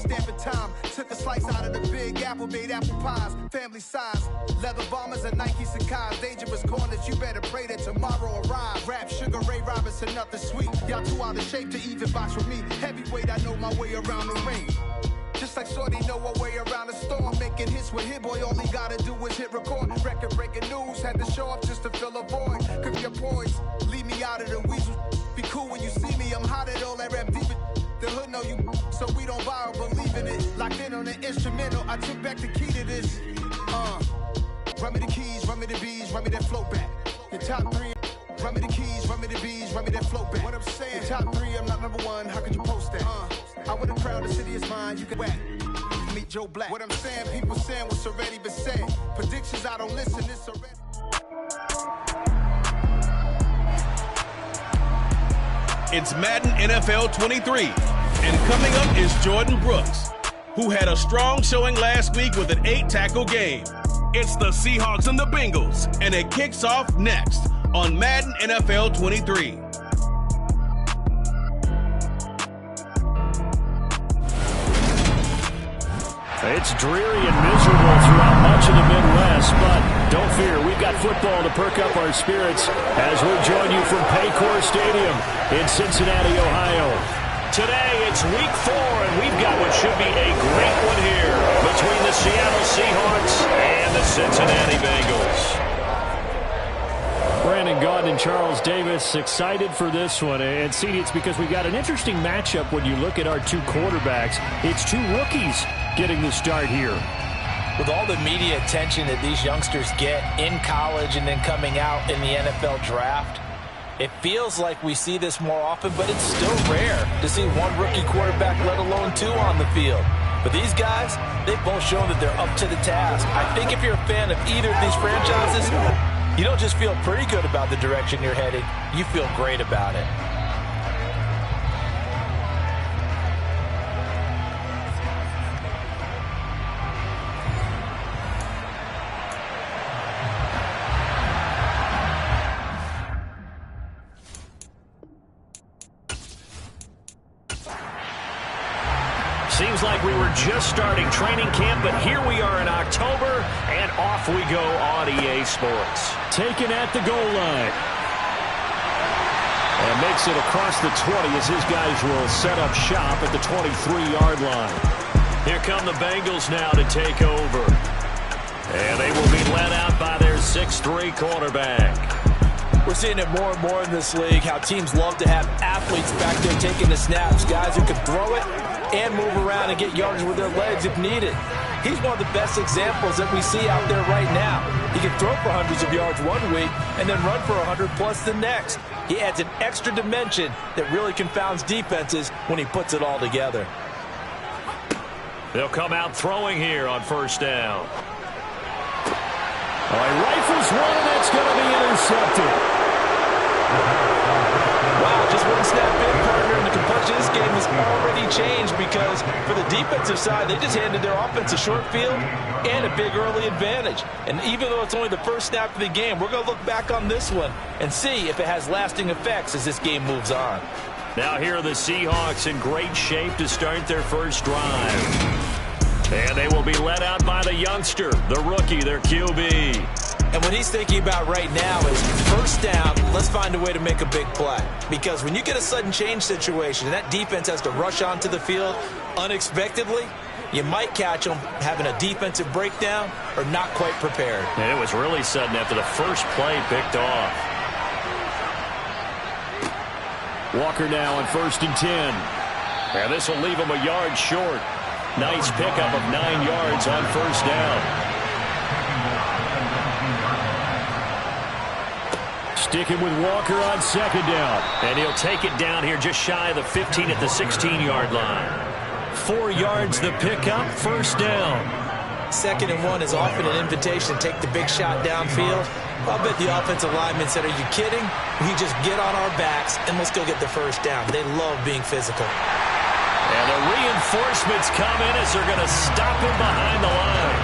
stamping time. Took a slice out of the big apple, made apple pies, family size. Leather bombers and Nike Sacai's. Dangerous corners, you better pray that tomorrow arrive. Rap, Sugar Ray Robinson, nothing sweet. Y'all too out of shape to even box with me. Heavyweight, I know my way around the ring. Just like Shorty know her way around the storm. Making hits with Hit Boy, all he gotta do is hit record. Record-breaking news, had to show up just to fill a void. Could be a poise, leave me out of the weasel. Be cool when you see me, I'm hot at all that rap deep. The hood know you, so we don't borrow, believe in it. Locked in on the instrumental, I took back the key to this. Run me the keys, run me the bees, run me that flow back. The top three, run me the keys, run me the bees, run me that flow back. What I'm saying, the top three, I'm not number one, how could you post that? I would have proud, the city is mine, you can whack. Meet Joe Black. What I'm saying, people saying what's already been said. Predictions, I don't listen, this already. It's Madden NFL 23, and coming up is Jordan Brooks, who had a strong showing last week with an 8-tackle game. It's the Seahawks and the Bengals, and it kicks off next on Madden NFL 23. It's dreary and miserable throughout much of the Midwest, but don't fear, we've got football to perk up our spirits as we join you from Paycor Stadium in Cincinnati, Ohio. Today, it's Week 4, and we've got what should be a great one here between the Seattle Seahawks and the Cincinnati Bengals. Brandon Gaudin and Charles Davis excited for this one. And, CD, it's because we've got an interesting matchup when you look at our two quarterbacks. It's two rookies getting the start here. With all the media attention that these youngsters get in college and then coming out in the NFL draft, it feels like we see this more often, but it's still rare to see one rookie quarterback, let alone two on the field. But these guys, they've both shown that they're up to the task. I think if you're a fan of either of these franchises, you don't just feel pretty good about the direction you're heading, you feel great about it. Seems like we were just starting training camp, but here we are in October, and off we go on EA Sports. Taken at the goal line. And makes it across the 20 as his guys will set up shop at the 23-yard line. Here come the Bengals now to take over. And they will be led out by their 6'3 quarterback. We're seeing it more and more in this league, how teams love to have athletes back there taking the snaps, guys who can throw it and move around and get yards with their legs if needed. He's one of the best examples that we see out there right now. He can throw for hundreds of yards one week and then run for 100+ the next. He adds an extra dimension that really confounds defenses when he puts it all together. They'll come out throwing here on first down. He rifles one, and that's going to be intercepted. Wow, just one snap in, partner, and the complexion of this game has already changed because for the defensive side, they just handed their offense a short field and a big early advantage. And even though it's only the first snap of the game, we're going to look back on this one and see if it has lasting effects as this game moves on. Now here are the Seahawks in great shape to start their first drive. And they will be led out by the youngster, the rookie, their QB. And what he's thinking about right now is first down, let's find a way to make a big play. Because when you get a sudden change situation and that defense has to rush onto the field unexpectedly, you might catch them having a defensive breakdown or not quite prepared. And it was really sudden after the first play picked off. Walker now on 1st and 10. And this will leave him a yard short. Nice pickup of 9 yards on first down. Sticking with Walker on 2nd down. And he'll take it down here just shy of the 15 at the 16-yard line. 4 yards the pickup, first down. 2nd and 1 is often an invitation to take the big shot downfield. I'll bet the offensive lineman said, are you kidding? We just get on our backs and let's go get the first down. They love being physical. And the reinforcements come in as they're going to stop him behind the line.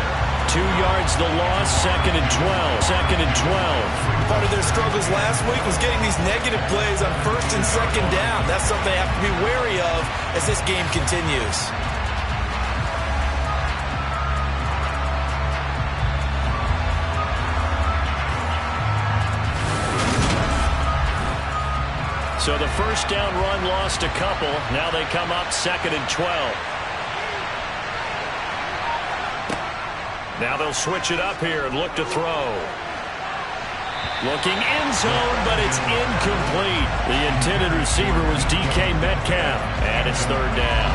2 yards the loss, 2nd and 12. 2nd and 12. Part of their struggles last week was getting these negative plays on 1st and 2nd down. That's something they have to be wary of as this game continues. So the first down run lost a couple. Now they come up 2nd and 12. Now they'll switch it up here and look to throw. Looking end zone, but it's incomplete. The intended receiver was DK Metcalf, and it's 3rd down.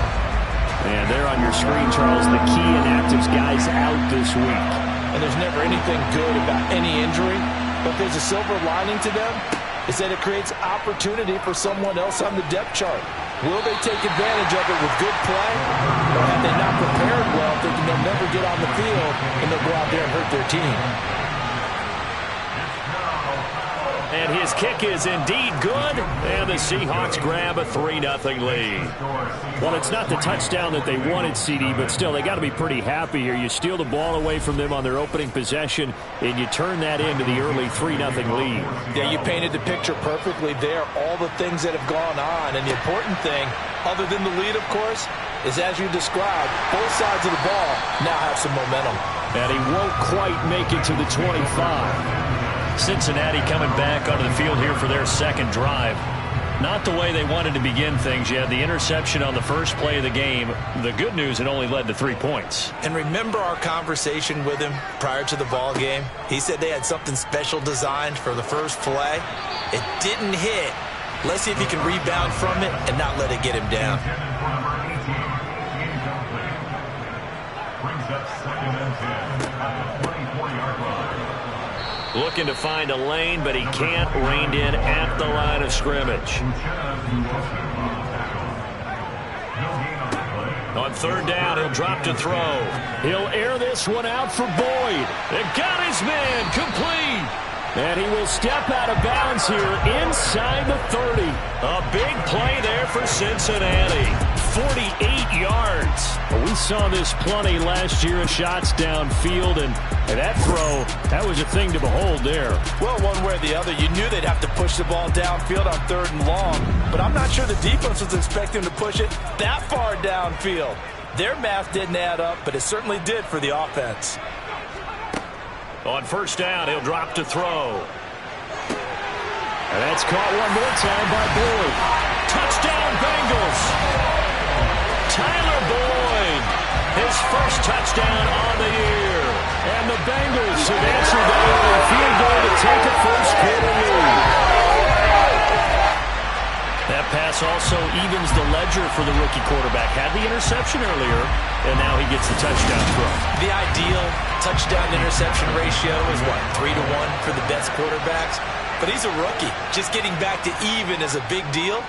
And there on your screen, Charles, the key inactives guys out this week. And there's never anything good about any injury, but there's a silver lining to them, is that it creates opportunity for someone else on the depth chart. Will they take advantage of it with good play, or have they not prepared well, thinking they'll never get on the field, and they'll go out there and hurt their team? And his kick is indeed good, and the Seahawks grab a 3-0 lead. Well, it's not the touchdown that they wanted, CD, but still, they got to be pretty happy here. You steal the ball away from them on their opening possession, and you turn that into the early 3-0 lead. Yeah, you painted the picture perfectly there, all the things that have gone on, and the important thing, other than the lead, of course, is as you described, both sides of the ball now have some momentum. And he won't quite make it to the 25. Cincinnati coming back onto the field here for their 2nd drive. Not the way they wanted to begin things. You had the interception on the first play of the game. The good news, it only led to 3 points. And remember our conversation with him prior to the ball game? He said they had something special designed for the first play. It didn't hit. Let's see if he can rebound from it and not let it get him down. Looking to find a lane, but he can't. Reined in at the line of scrimmage. On 3rd down, he'll drop to throw. He'll air this one out for Boyd. It got his man complete. And he will step out of bounds here inside the 30. A big play there for Cincinnati. 48 yards. We saw this plenty last year in shots downfield, and that throw, that was a thing to behold there. Well, one way or the other, you knew they'd have to push the ball downfield on 3rd and long, but I'm not sure the defense was expecting to push it that far downfield. Their math didn't add up, but it certainly did for the offense. On 1st down, he'll drop to throw. And that's caught one more time by Boyd. Touchdown, Bengals. Tyler Boyd, his first touchdown on the year. And the Bengals have answered the early field goal to take a first-quarter lead. That pass also evens the ledger for the rookie quarterback. Had the interception earlier, and now he gets the touchdown throw. The ideal touchdown-interception ratio is, what, 3-1 for the best quarterbacks? But he's a rookie. Just getting back to even is a big deal.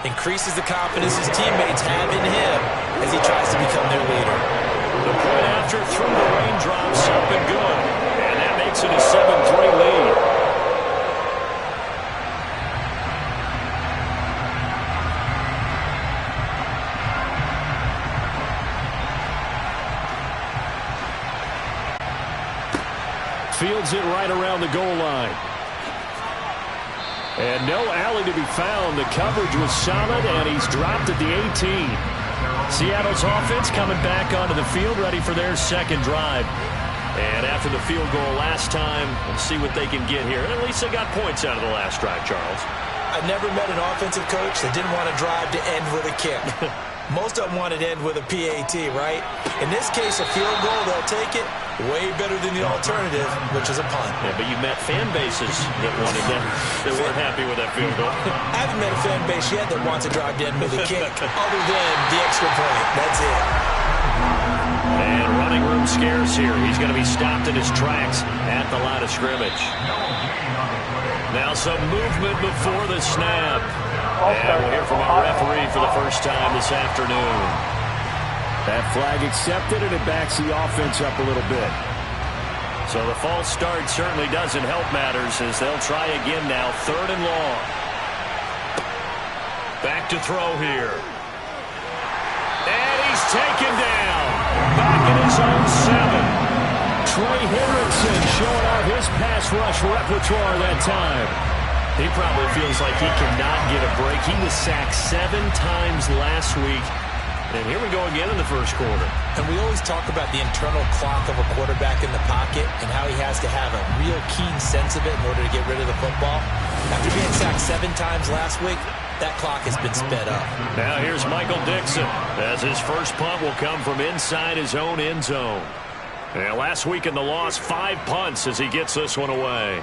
Increases the confidence his teammates have in him as he tries to become their leader. The point after through the raindrops up and good. And that makes it a 7-3 lead. Fields it right around the goal line. And no alley to be found. The coverage was solid, and he's dropped at the 18. Seattle's offense coming back onto the field, ready for their 2nd drive. And after the field goal last time, we'll see what they can get here. And at least they got points out of the last drive, Charles. I've never met an offensive coach that didn't want to drive to end with a kick. Most of them wanted to end with a PAT, right? In this case, a field goal, they'll take it. Way better than the alternative, which is a punt. Yeah, but you met fan bases that wanted that. They weren't happy with that field goal. I haven't met a fan base yet that wants to drive to end with a kick, other than the extra point. That's it. And running room scarce here. He's going to be stopped in his tracks at the line of scrimmage. Now some movement before the snap. And we'll hear from our referee for the first time this afternoon. That flag accepted, and it backs the offense up a little bit. So the false start certainly doesn't help matters as they'll try again now. 3rd and long. Back to throw here. And he's taken down. Back in his own 7. Trey Hendrickson showing out his pass rush repertoire that time. He probably feels like he cannot get a break. He was sacked 7 times last week. And here we go again in the first quarter. And we always talk about the internal clock of a quarterback in the pocket and how he has to have a real keen sense of it in order to get rid of the football. After being sacked 7 times last week, that clock has been sped up. Now here's Michael Dixon as his first punt will come from inside his own end zone. And last week in the loss, 5 punts as he gets this one away.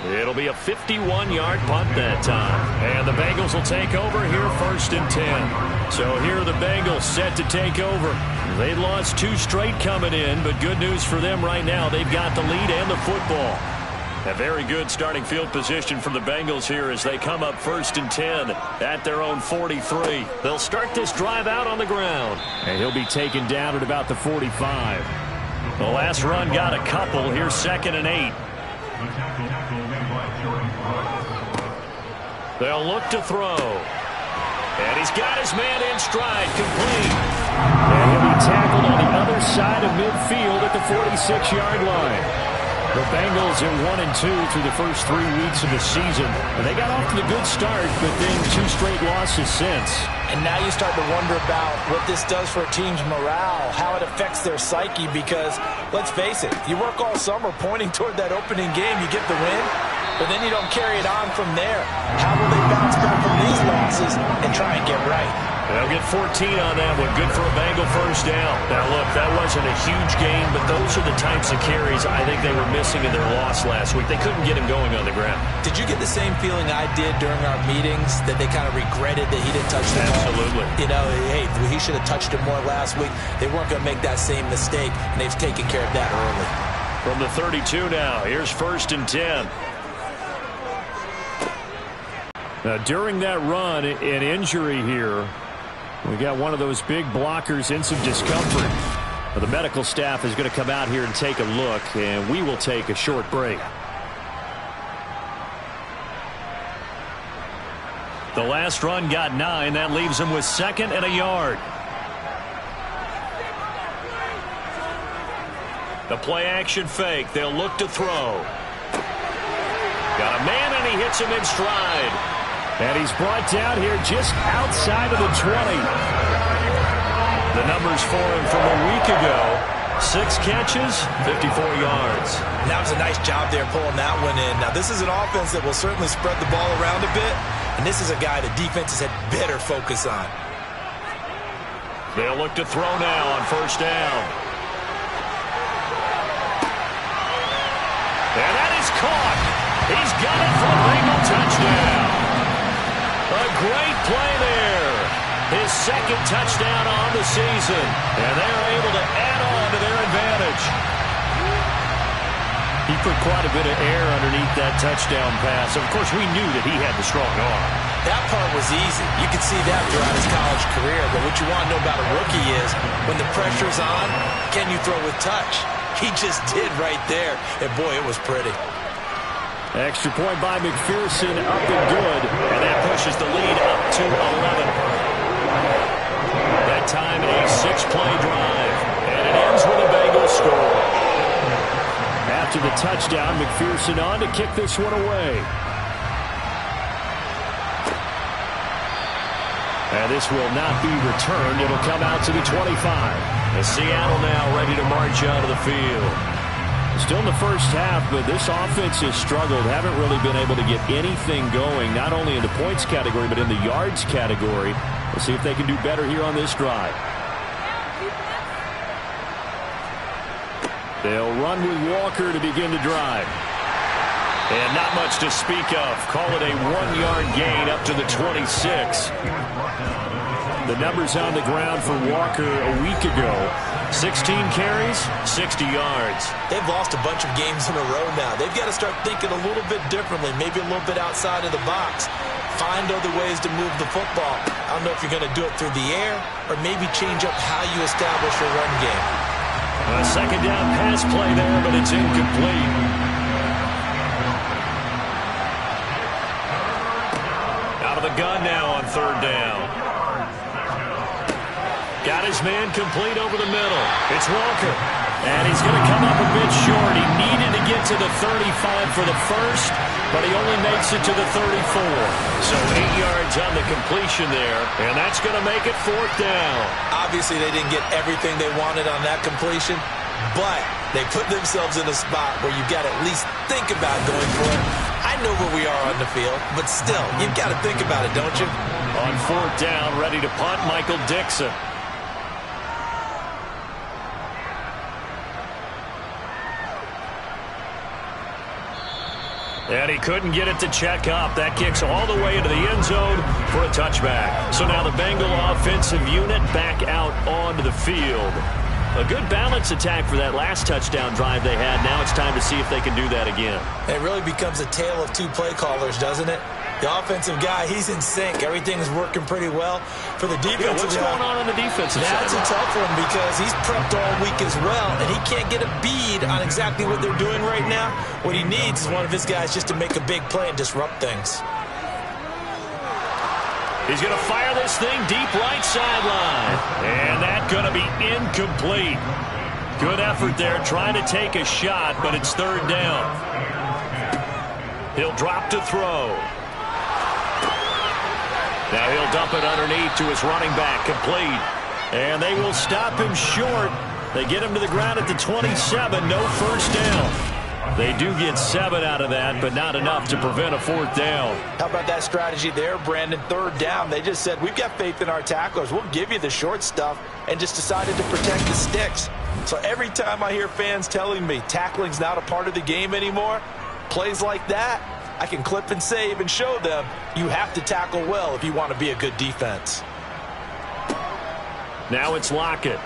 It'll be a 51-yard punt that time. And the Bengals will take over here 1st and 10. So here are the Bengals set to take over. They lost 2 straight coming in, but good news for them right now. They've got the lead and the football. A very good starting field position from the Bengals here as they come up 1st and 10 at their own 43. They'll start this drive out on the ground. And he'll be taken down at about the 45. The last run got a couple. Here's 2nd and 8. They'll look to throw. And he's got his man in stride, complete. And he'll be tackled on the other side of midfield at the 46-yard line. The Bengals are 1-2 through the first 3 weeks of the season. And they got off to the good start, but then 2 straight losses since. And now you start to wonder about what this does for a team's morale, how it affects their psyche, because, let's face it, you work all summer pointing toward that opening game, you get the win, but then you don't carry it on from there. How will they bounce back from these losses and try and get right? They'll get 14 on that one. Good for a Bengal first down. Now, look, that wasn't a huge gain, but those are the types of carries I think they were missing in their loss last week. They couldn't get him going on the ground. Did you get the same feeling I did during our meetings, that they kind of regretted that he didn't touch the ball? Absolutely. You know, hey, he should have touched it more last week. They weren't going to make that same mistake, and they've taken care of that early. From the 32 now, here's 1st and 10. Now, during that run, an injury here. We got one of those big blockers in some discomfort. Well, the medical staff is going to come out here and take a look, and we will take a short break. The last run got 9. That leaves him with 2nd and a yard. The play-action fake. They'll look to throw. Got a man, and he hits him in stride. And he's brought down here just outside of the 20. The numbers for him from a week ago. 6 catches, 54 yards. And that was a nice job there pulling that one in. Now, this is an offense that will certainly spread the ball around a bit. And this is a guy the defenses had better focus on. They'll look to throw now on 1st down. And that is caught. He's got it for a Bengal touchdown. A great play there. His 2nd touchdown on the season. And they're able to add on to their advantage. He put quite a bit of air underneath that touchdown pass. Of course, we knew that he had the strong arm. That part was easy. You could see that throughout his college career. But what you want to know about a rookie is when the pressure's on, can you throw with touch? He just did right there. And, boy, it was pretty. Extra point by McPherson, up and good. And that pushes the lead up to 11. That time a 6-play drive. And it ends with a Bengals score. After the touchdown, McPherson on to kick this one away. And this will not be returned. It'll come out to the 25. And Seattle now ready to march out of the field. Still in the first half, but this offense has struggled. Haven't really been able to get anything going, not only in the points category, but in the yards category. We'll see if they can do better here on this drive. They'll run with Walker to begin the drive. And not much to speak of. Call it a 1-yard gain up to the 26. The numbers on the ground for Walker a week ago. 16 carries, 60 yards. They've lost a bunch of games in a row now. They've got to start thinking a little bit differently, maybe a little bit outside of the box. Find other ways to move the football. I don't know if you're going to do it through the air or maybe change up how you establish your run game. A 2nd down pass play there, but it's incomplete. Out of the gun now on 3rd down. Got his man complete over the middle. It's Walker. And he's going to come up a bit short. He needed to get to the 35 for the first, but he only makes it to the 34. So 8 yards on the completion there, and that's going to make it 4th down. Obviously, they didn't get everything they wanted on that completion, but they put themselves in a spot where you got to at least think about going for it. I I know where we are on the field, but still, you've got to think about it, don't you? On 4th down, ready to punt, Michael Dixon. And he couldn't get it to check up. That kicks all the way into the end zone for a touchback. So now the Bengal offensive unit back out onto the field. A good balance attack for that last touchdown drive they had. Now it's time to see if they can do that again. It really becomes a tale of two play callers, doesn't it? The offensive guy, he's in sync. Everything's working pretty well. For the defensive what's going on the defensive side? That's a tough one because he's prepped all week as well, and he can't get a bead on exactly what they're doing right now. What he needs is one of his guys just to make a big play and disrupt things. He's going to fire this thing deep right sideline. And that's going to be incomplete. Good effort there trying to take a shot, but it's 3rd down. He'll drop to throw. Now he'll dump it underneath to his running back, complete. And they will stop him short. They get him to the ground at the 27, no first down. They do get 7 out of that, but not enough to prevent a 4th down. How about that strategy there, Brandon? 3rd down. They just said, we've got faith in our tacklers. We'll give you the short stuff, and just decided to protect the sticks. So every time I hear fans telling me tackling's not a part of the game anymore, plays like that, I can clip and save and show them you have to tackle well if you want to be a good defense. Now it's Lockett.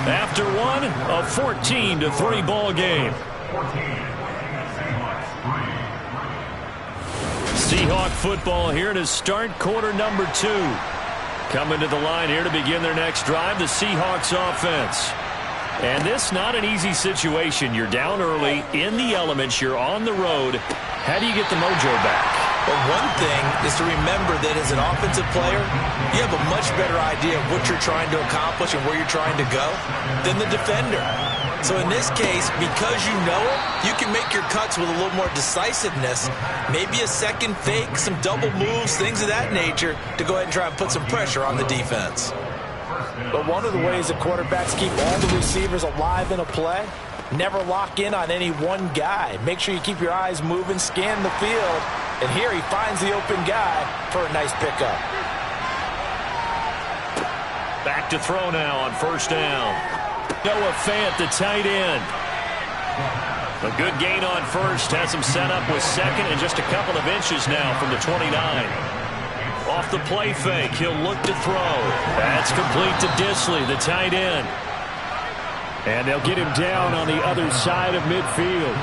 After one, a 14-3 ball game. Seahawk football here to start quarter number 2. Coming to the line here to begin their next drive, the Seahawks offense. And this not an easy situation. You're down early, in the elements, you're on the road. How do you get the mojo back? Well, one thing is to remember that as an offensive player, you have a much better idea of what you're trying to accomplish and where you're trying to go than the defender. So in this case, because you know it, you can make your cuts with a little more decisiveness, maybe a second fake, some double moves, things of that nature, to go ahead and try and put some pressure on the defense. But one of the ways that quarterbacks keep all the receivers alive in a play, never lock in on any one guy. Make sure you keep your eyes moving, scan the field, and here he finds the open guy for a nice pickup. Back to throw now on 1st down. Noah Fant, the tight end. A good gain on 1st, has him set up with 2nd and just a couple of inches now from the 29. Off the play fake, he'll look to throw. That's complete to Disley, the tight end. And they'll get him down on the other side of midfield.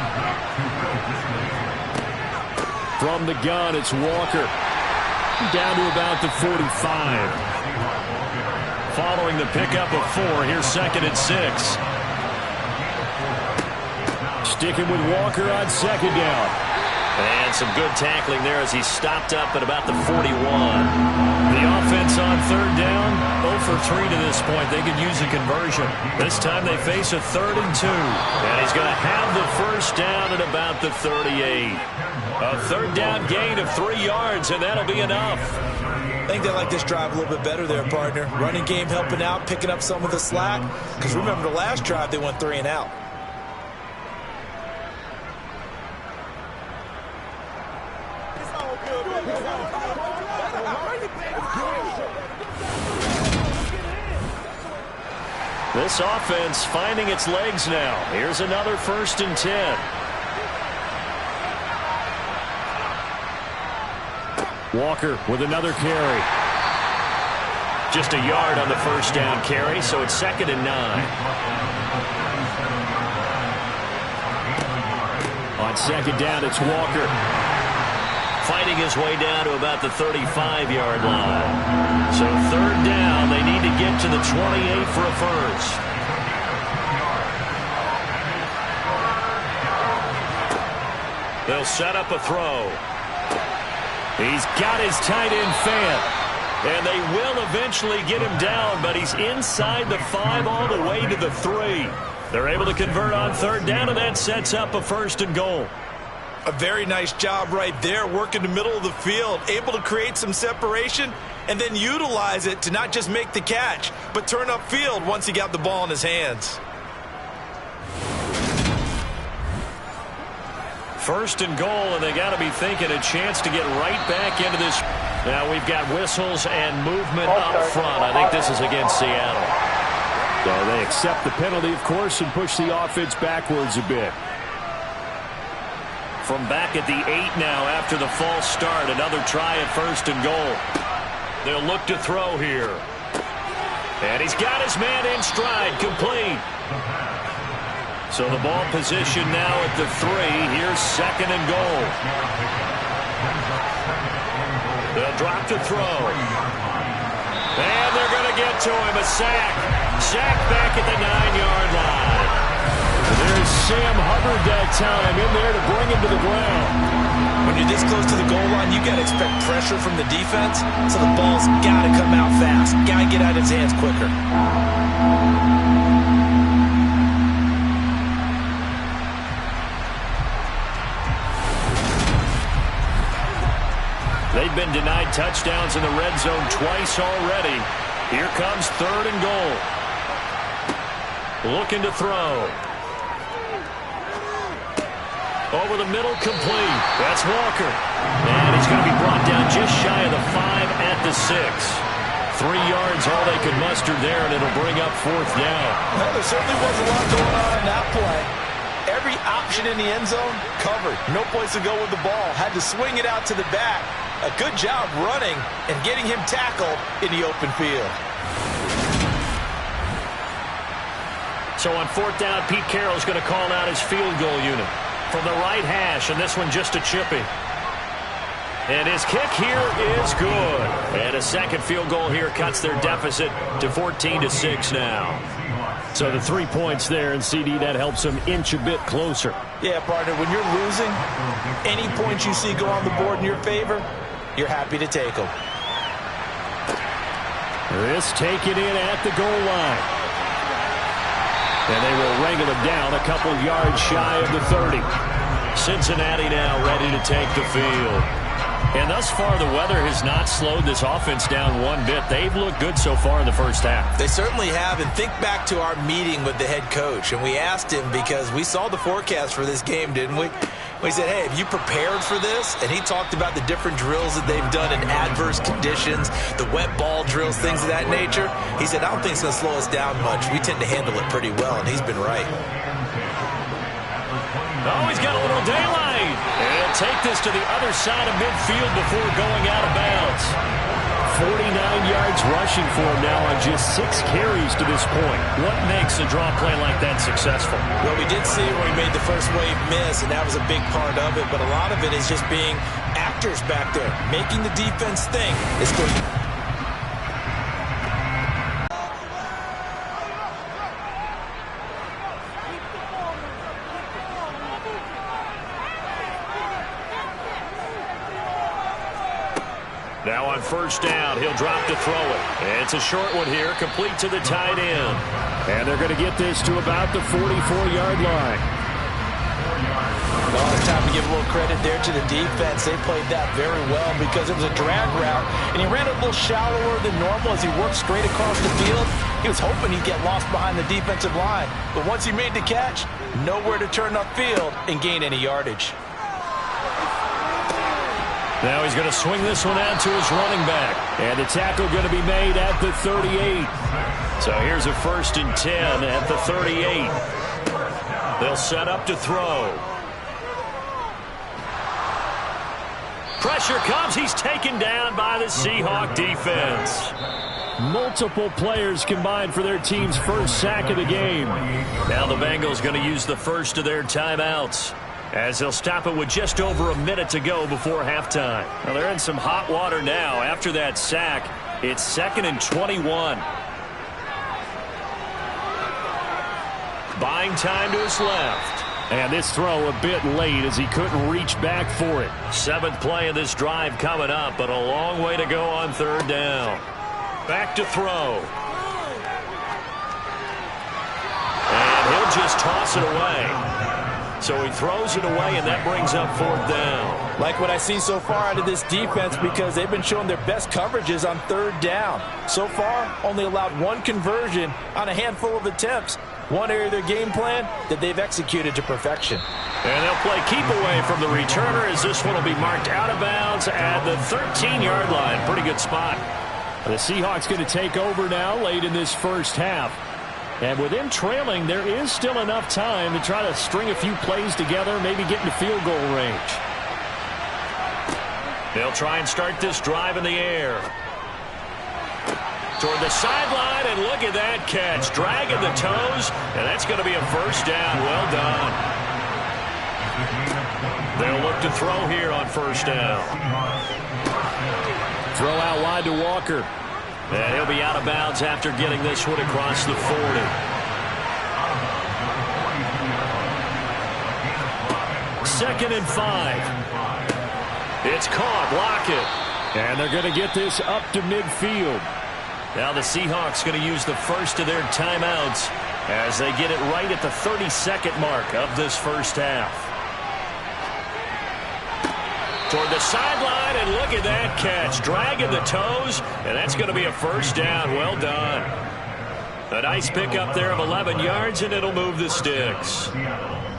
From the gun, it's Walker. Down to about the 45. Following the pickup of 4, here's 2nd and 6. Sticking with Walker on 2nd down. And some good tackling there as he stopped up at about the 41. The offense on 3rd down, 0 for 3 to this point. They could use a conversion. This time they face a 3rd and 2. And he's going to have the 1st down at about the 38. A 3rd down gain of 3 yards, and that'll be enough. I think they like this drive a little bit better there, partner. Running game helping out, picking up some of the slack. Because remember, the last drive they went 3 and out. This offense finding its legs now. Here's another 1st and 10. Walker with another carry. Just a yard on the 1st down carry, so it's 2nd and 9. On 2nd down, it's Walker. Fighting his way down to about the 35-yard line. So 3rd down, they need to get to the 28 for a 1st. They'll set up a throw. He's got his tight end Fant. And they will eventually get him down, but he's inside the 5 all the way to the 3. They're able to convert on 3rd down, and that sets up a 1st and goal. A very nice job right there, working the middle of the field, able to create some separation and then utilize it to not just make the catch, but turn upfield once he got the ball in his hands. First and goal, and they got to be thinking a chance to get right back into this. Now we've got whistles and movement up front. I think this is against Seattle. So they accept the penalty, of course, and push the offense backwards a bit. From back at the 8 now after the false start. Another try at first and goal. They'll look to throw here. And he's got his man in stride, complete. So the ball position now at the 3. Here's second and goal. They'll drop to throw. And they're going to get to him. A sack. Sack back at the 9-yard line. There's Sam Hubbard that time in there to bring him to the ground. When you're this close to the goal line, you got to expect pressure from the defense, so the ball's got to come out fast. Got to get out of his hands quicker. They've been denied touchdowns in the red zone twice already. Here comes third and goal. Looking to throw. Over the middle, complete. That's Walker. And he's going to be brought down just shy of the 5 at the 6. 3 yards, all they could muster there, and it'll bring up fourth down. Well, there certainly was a lot going on in that play. Every option in the end zone covered. No place to go with the ball. Had to swing it out to the back. A good job running and getting him tackled in the open field. So on fourth down, Pete Carroll's going to call out his field goal unit from the right hash, and this one just a chippy. And his kick here is good. And a second field goal here cuts their deficit to 14-6 now. So the 3 points there, and CD, that helps them inch a bit closer. Yeah, partner, when you're losing, any points you see go on the board in your favor, you're happy to take them. This taken in at the goal line. And they will wrangle him down a couple yards shy of the 30. Cincinnati now ready to take the field. And thus far, the weather has not slowed this offense down one bit. They've looked good so far in the first half. They certainly have. And think back to our meeting with the head coach. And we asked him, because we saw the forecast for this game, didn't we? We said, hey, have you prepared for this? And he talked about the different drills that they've done in adverse conditions, the wet ball drills, things of that nature. He said, I don't think it's going to slow us down much. We tend to handle it pretty well, and he's been right. Oh, he's got a little daylight. And he'll take this to the other side of midfield before going out of bounds. 49 yards rushing for him now on just 6 carries to this point. What makes a draw play like that successful? Well, we did see it where he made the first wave miss, and that was a big part of it. But a lot of it is just being actors back there, making the defense think. It's good. Now on first down, he'll drop to throw it. It's a short one here, complete to the tight end. And they're going to get this to about the 44-yard line. Well, it's time to give a little credit there to the defense. They played that very well because it was a drag route, and he ran a little shallower than normal as he worked straight across the field. He was hoping he'd get lost behind the defensive line. But once he made the catch, nowhere to turn upfield and gain any yardage. Now he's going to swing this one out to his running back. And the tackle going to be made at the 38. So here's a 1st and 10 at the 38. They'll set up to throw. Pressure comes. He's taken down by the Seahawk defense. Multiple players combined for their team's first sack of the game. Now the Bengals going to use the first of their timeouts, as they'll stop it with just over a minute to go before halftime. Well, they're in some hot water now. After that sack, it's 2nd and 21. Buying time to his left. And this throw a bit late as he couldn't reach back for it. 7th play of this drive coming up, but a long way to go on third down. Back to throw. And he'll just toss it away. So he throws it away, and that brings up fourth down. Like what I see so far out of this defense, because they've been showing their best coverages on third down. So far, only allowed 1 conversion on a handful of attempts. One area of their game plan that they've executed to perfection. And they'll play keep away from the returner as this one will be marked out of bounds at the 13-yard line. Pretty good spot. The Seahawks going to take over now late in this first half. And with them trailing, there is still enough time to try to string a few plays together, maybe get into field goal range. They'll try and start this drive in the air. Toward the sideline, and look at that catch. Dragging the toes, and that's going to be a first down. Well done. They'll look to throw here on first down. Throw out wide to Walker. And he'll be out of bounds after getting this one across the 40. Second and 5. It's caught. Lockett. And they're going to get this up to midfield. Now the Seahawks going to use the first of their timeouts as they get it right at the 32nd mark of this first half. Toward the sideline, and look at that catch. Dragging the toes, and that's going to be a first down. Well done. A nice pickup there of 11 yards, and it'll move the sticks.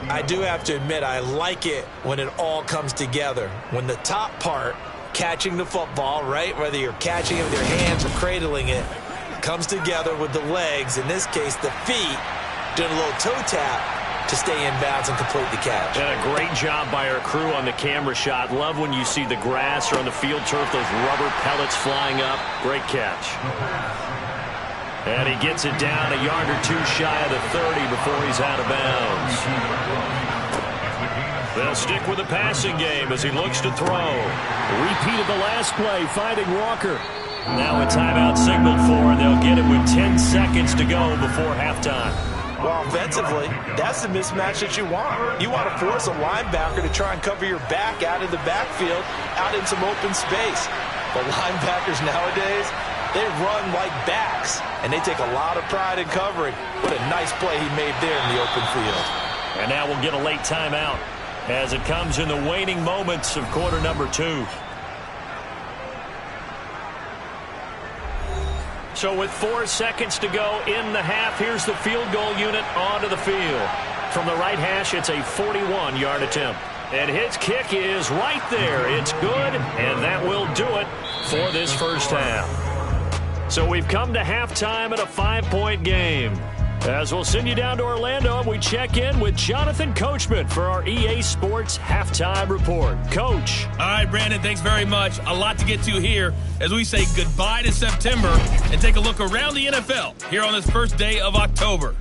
I do have to admit, I like it when it all comes together. When the top part, catching the football, right, whether you're catching it with your hands or cradling it, comes together with the legs, in this case the feet, doing a little toe tap to stay in bounds and complete the catch. And a great job by our crew on the camera shot. Love when you see the grass or on the field turf, those rubber pellets flying up. Great catch. And he gets it down a yard or two shy of the 30 before he's out of bounds. They'll stick with the passing game as he looks to throw. Repeat of the last play, finding Walker. Now a timeout signaled for, and they'll get it with 10 seconds to go before halftime. Well, offensively, that's the mismatch that you want. You want to force a linebacker to try and cover your back out of the backfield, out in some open space. But linebackers nowadays, they run like backs, and they take a lot of pride in covering. What a nice play he made there in the open field. And now we'll get a late timeout as it comes in the waning moments of quarter number 2. So with 4 seconds to go in the half, here's the field goal unit onto the field. From the right hash, it's a 41-yard attempt. And his kick is right there. It's good, and that will do it for this first half. So we've come to halftime in a 5-point game. As we'll send you down to Orlando, and we check in with Jonathan Coachman for our EA Sports Halftime Report. Coach. All right, Brandon, thanks very much. A lot to get to here as we say goodbye to September and take a look around the NFL here on this first day of October.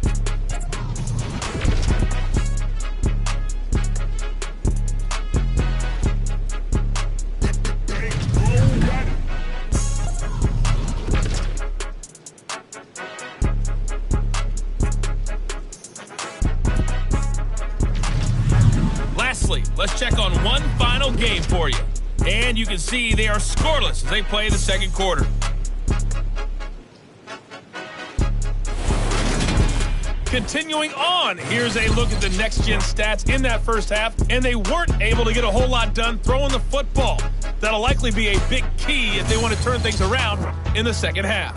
Let's check on one final game for you. And you can see they are scoreless as they play the second quarter. Continuing on, here's a look at the next-gen stats in that first half, and they weren't able to get a whole lot done throwing the football. That'll likely be a big key if they want to turn things around in the second half.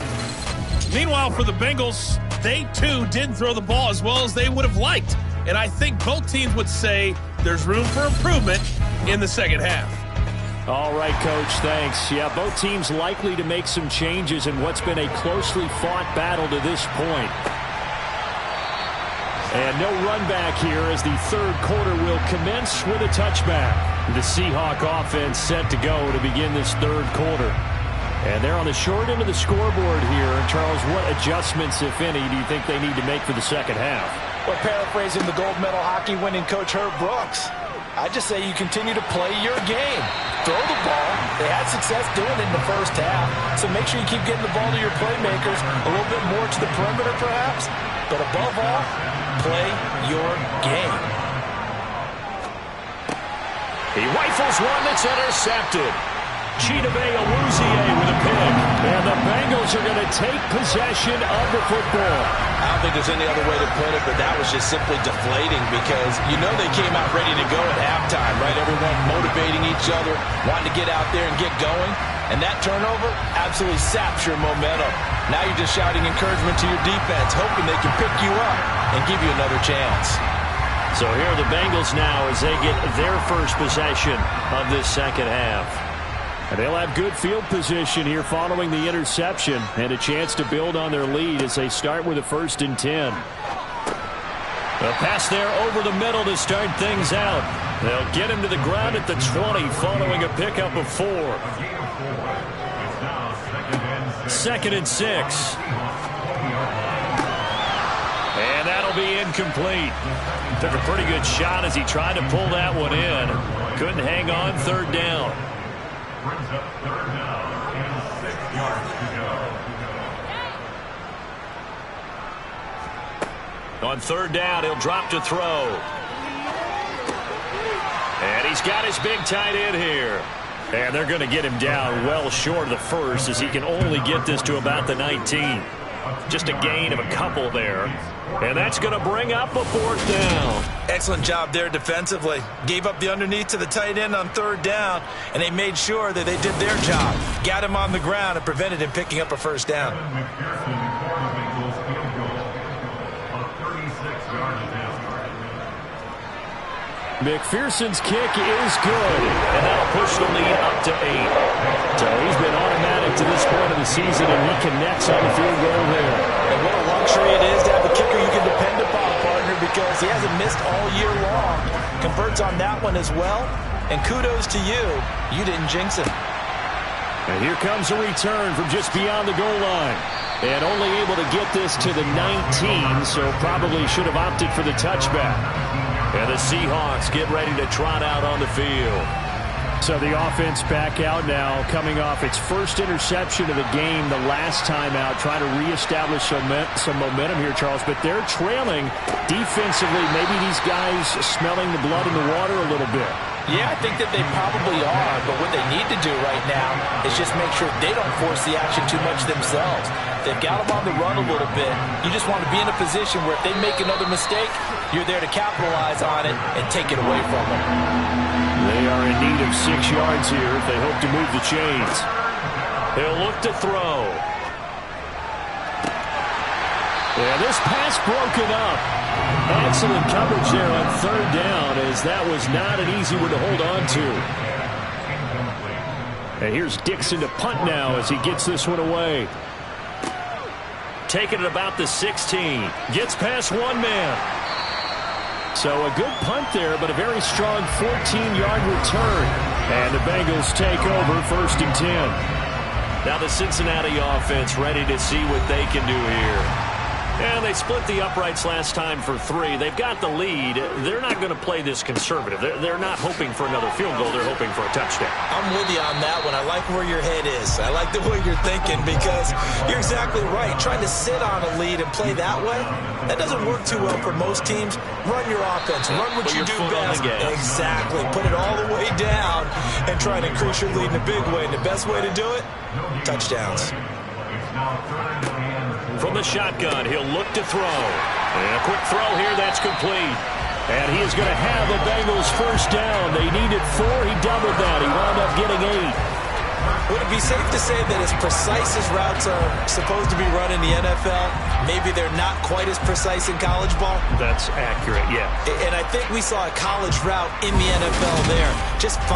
Meanwhile, for the Bengals, they too didn't throw the ball as well as they would have liked. And I think both teams would say there's room for improvement in the second half. All right, Coach, thanks. Yeah, both teams likely to make some changes in what's been a closely fought battle to this point. And no run back here as the third quarter will commence with a touchback. The Seahawk offense set to go to begin this third quarter. And they're on the short end of the scoreboard here. Charles, what adjustments, if any, do you think they need to make for the second half? Well, paraphrasing the gold medal hockey winning coach Herb Brooks, I just say you continue to play your game. Throw the ball. They had success doing it in the first half, so make sure you keep getting the ball to your playmakers, a little bit more to the perimeter perhaps, but above all, play your game. He rifles one that's intercepted. Chidobe Awuzie with a pick. And the Bengals are going to take possession of the football. I don't think there's any other way to put it, but that was just simply deflating because you know they came out ready to go at halftime, right? Everyone motivating each other, wanting to get out there and get going. And that turnover absolutely saps your momentum. Now you're just shouting encouragement to your defense, hoping they can pick you up and give you another chance. So here are the Bengals now as they get their first possession of this second half. And they'll have good field position here following the interception and a chance to build on their lead as they start with a 1st and 10. A pass there over the middle to start things out. They'll get him to the ground at the 20 following a pickup of 4. 2nd and 6. And that'll be incomplete. Took a pretty good shot as he tried to pull that one in. Couldn't hang on. 3rd down. Brings up 3rd down and 6 yards to go. On 3rd down, he'll drop to throw. And he's got his big tight end here. And they're going to get him down well short of the 1st as he can only get this to about the 19. Just a gain of a couple there. And that's going to bring up a 4th down. Excellent job there defensively. Gave up the underneath to the tight end on 3rd down, and they made sure that they did their job. Got him on the ground and prevented him picking up a 1st down. McPherson's kick is good, and that'll push the lead up to 8. So he's been automatic to this point of the season, and he connects on the field goal there. And what a luxury it is to have a kicker you can depend upon, partner, because he hasn't missed all year long. Converts on that one as well, and kudos to you. You didn't jinx him. And here comes a return from just beyond the goal line. And only able to get this to the 19, so probably should have opted for the touchback. And the Seahawks get ready to trot out on the field. So the offense back out now, coming off its first interception of the game the last time out, trying to reestablish some momentum here, Charles. But they're trailing defensively. Maybe these guys smelling the blood in the water a little bit. Yeah, I think that they probably are, but what they need to do right now is just make sure they don't force the action too much themselves. They've got them on the run a little bit. You just want to be in a position where if they make another mistake, you're there to capitalize on it and take it away from them. They are in need of 6 yards here if they hope to move the chains. They'll look to throw. Yeah, this pass broken up. Excellent coverage there on 3rd down, as that was not an easy one to hold on to. And here's Dixon to punt now as he gets this one away. Taking it about the 16. Gets past one man. So a good punt there, but a very strong 14-yard return. And the Bengals take over 1st and 10. Now the Cincinnati offense ready to see what they can do here. And they split the uprights last time for 3. They've got the lead. They're not going to play this conservative. They're not hoping for another field goal. They're hoping for a touchdown. I'm with you on that one. I like where your head is. I like the way you're thinking because you're exactly right. Trying to sit on a lead and play that way, that doesn't work too well for most teams. Run your offense. Run what you do best. Exactly. Put it all the way down and try to increase your lead in a big way. And the best way to do it, touchdowns. From the shotgun, he'll look to throw. And a quick throw here, that's complete. And he is going to have the Bengals 1st down. They needed 4. He doubled that. He wound up getting 8. Would it be safe to say that as precise as routes are supposed to be run in the NFL, maybe they're not quite as precise in college ball? That's accurate, yeah. And I think we saw a college route in the NFL there. Just